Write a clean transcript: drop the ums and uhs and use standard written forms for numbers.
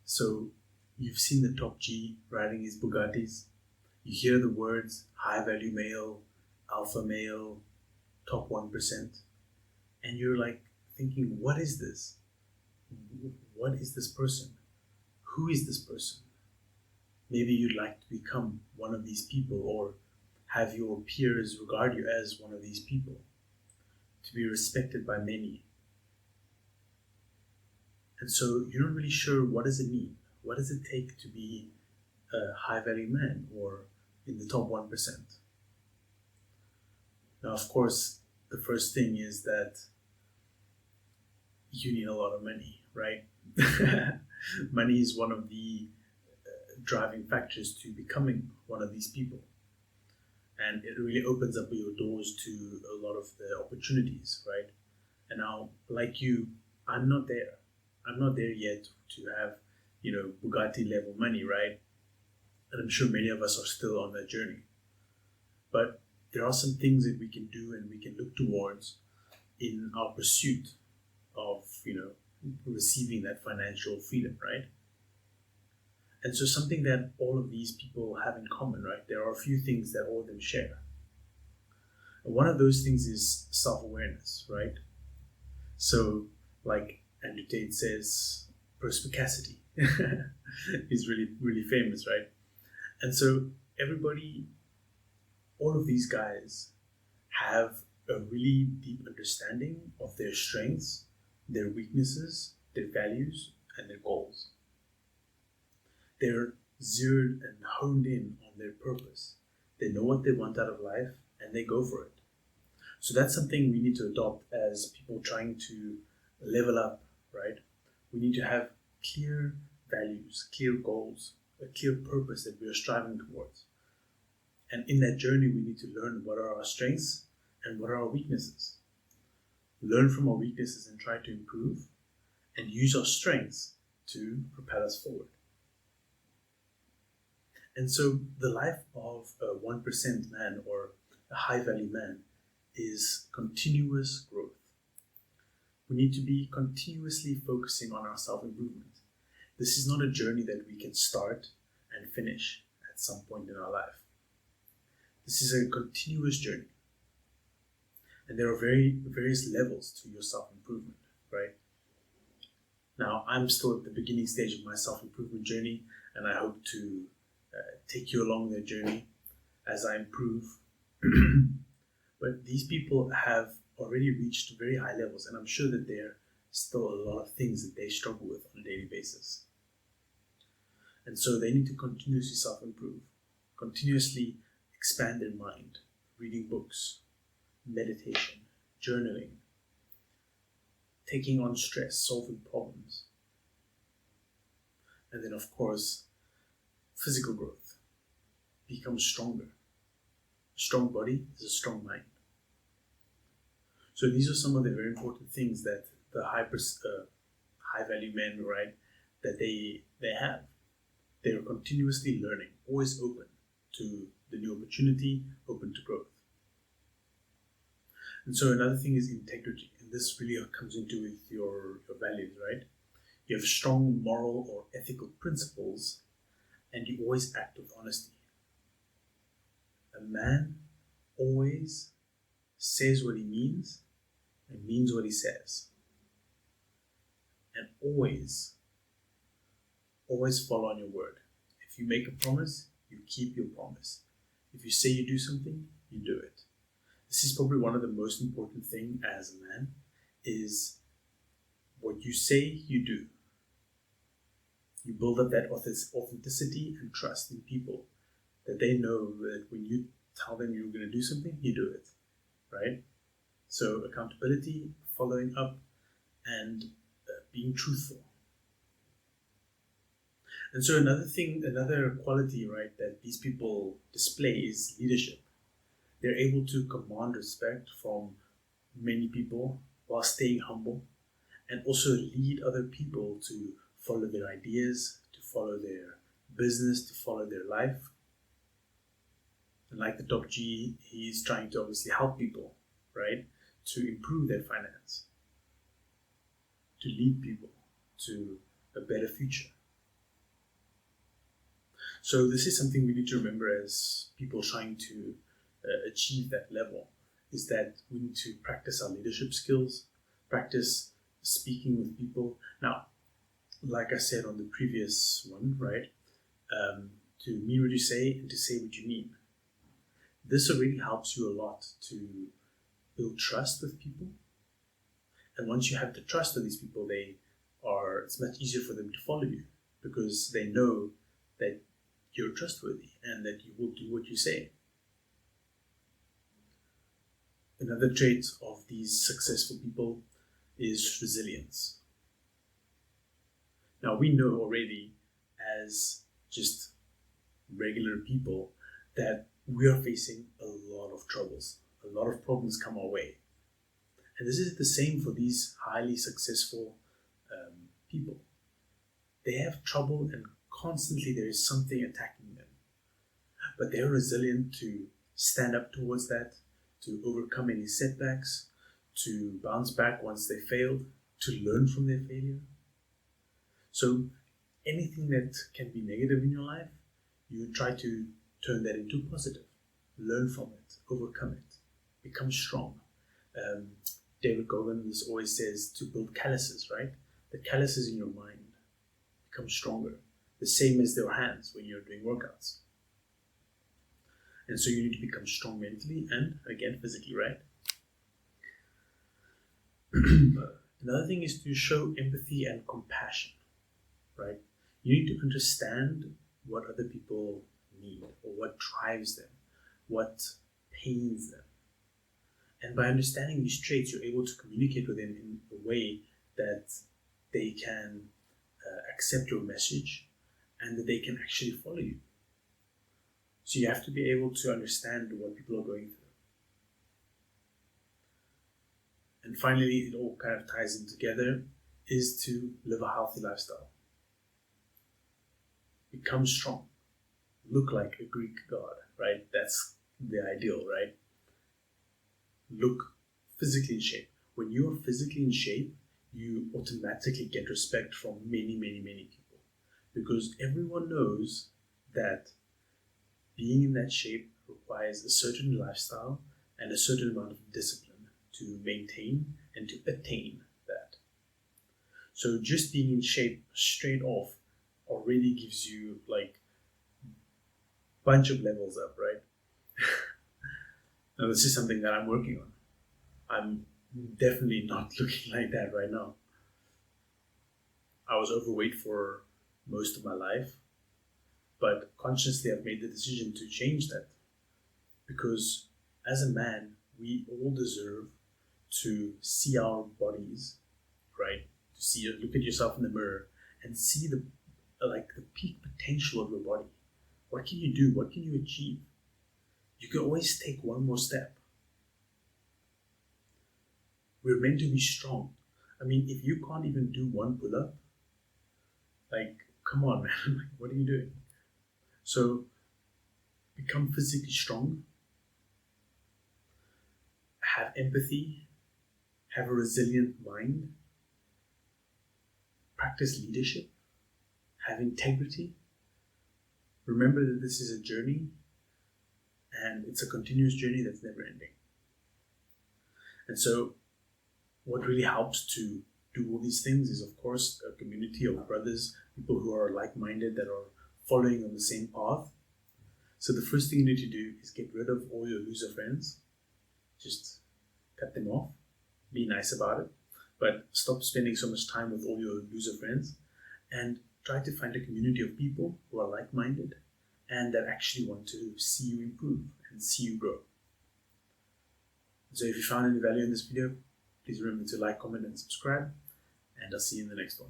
So you've seen the top G riding his Bugattis. You hear the words high value male, alpha male, top 1%, and you're like thinking, what is this? What is this person? Who is this person? Maybe you'd like to become one of these people, or have your peers regard you as one of these people, to be respected by many. And so you're not really sure, what does it mean? What does it take to be a high value man or in the top 1%? Now, of course, the first thing is that you need a lot of money, right? Money is one of the driving factors to becoming one of these people. And it really opens up your doors to a lot of the opportunities, right? And now, like you, I'm not there. I'm not there yet to have, Bugatti level money, right? And I'm sure many of us are still on that journey. But there are some things that we can do and we can look towards in our pursuit of, receiving that financial freedom, right? And so something that all of these people have in common, right? There are a few things that all of them share. And one of those things is self-awareness, right? So, like Andrew Tate says, perspicacity is really, really famous, right? And so everybody, all of these guys have a really deep understanding of their strengths, their weaknesses, their values, and their goals. They're zeroed and honed in on their purpose. They know what they want out of life and they go for it. So that's something we need to adopt as people trying to level up, right? We need to have clear values, clear goals, a clear purpose that we are striving towards. And in that journey, we need to learn what are our strengths and what are our weaknesses. Learn from our weaknesses and try to improve, and use our strengths to propel us forward. And so the life of a 1% man or a high value man is continuous growth. We need to be continuously focusing on our self-improvement. This is not a journey that we can start and finish at some point in our life. This is a continuous journey. And there are various levels to your self-improvement, right? Now, I'm still at the beginning stage of my self-improvement journey, and I hope to take you along their journey as I improve. But these people have already reached very high levels, and I'm sure that there are still a lot of things that they struggle with on a daily basis. And so they need to continuously self-improve, continuously expand their mind, reading books, meditation, journaling, taking on stress, solving problems. And then, of course, physical growth. Become stronger. A strong body is a strong mind. So these are some of the very important things that the high value men, right, that they have. They are continuously learning, always open to the new opportunity, open to growth. And so another thing is integrity, and this really comes into with your values, right? You have strong moral or ethical principles, and you always act with honesty. A man always says what he means and means what he says. And always follow on your word. If you make a promise, you keep your promise. If you say you do something, you do it. This is probably one of the most important things as a man, is what you say, you do. You build up that authenticity and trust in people, that they know that when you tell them you're going to do something, you do it, right? So accountability, following up, and being truthful. And so another quality, right, that these people display is leadership. They're able to command respect from many people while staying humble, and also lead other people to follow their ideas, to follow their business, to follow their life. And like the top G, he's trying to obviously help people, right, to improve their finance, to lead people to a better future. So this is something we need to remember as people trying to achieve that level, is that we need to practice our leadership skills, practice speaking with people. Now, like I said on the previous one, right? To mean what you say and to say what you mean. This already helps you a lot to build trust with people. And once you have the trust of these people, it's much easier for them to follow you because they know that you're trustworthy and that you will do what you say. Another trait of these successful people is resilience. Now, we know already as just regular people that we are facing a lot of troubles. A lot of problems come our way. And this is the same for these highly successful people. They have trouble and constantly there is something attacking them. But they're resilient to stand up towards that, to overcome any setbacks, to bounce back once they failed, to learn from their failure. So anything that can be negative in your life, you try to turn that into positive. Learn from it, overcome it, become strong. David Goggins always says to build calluses, right? The calluses in your mind become stronger, the same as their hands when you're doing workouts. And so you need to become strong mentally and, again, physically, right? Another thing is to show empathy and compassion, right? You need to understand what other people need or what drives them, what pains them. And by understanding these traits, you're able to communicate with them in a way that they can accept your message and that they can actually follow you. So you have to be able to understand what people are going through. And finally, it all kind of ties in together, is to live a healthy lifestyle. Become strong. Look like a Greek god, right? That's the ideal, right? Look physically in shape. When you are physically in shape, you automatically get respect from many, many, many people. Because everyone knows that being in that shape requires a certain lifestyle and a certain amount of discipline to maintain and to attain that. So just being in shape straight off already gives you like a bunch of levels up, right? Now this is something that I'm working on. I'm definitely not looking like that right now. I was overweight for most of my life, but consciously I've made the decision to change that because as a man, we all deserve to see our bodies, right? To see, look at yourself in the mirror and see the peak potential of your body. What can you do? What can you achieve? You can always take one more step. We're meant to be strong. I mean, if you can't even do one pull-up, like, come on, man, like, what are you doing? So, become physically strong, have empathy, have a resilient mind, practice leadership, have integrity. Remember that this is a journey and it's a continuous journey that's never ending. And so what really helps to do all these things is, of course, a community of brothers, people who are like-minded, that are following on the same path. So the first thing you need to do is get rid of all your loser friends. Just cut them off. Be nice about it. But stop spending so much time with all your loser friends and try to find a community of people who are like-minded and that actually want to see you improve and see you grow. So if you found any value in this video, please remember to like, comment, and subscribe, and I'll see you in the next one.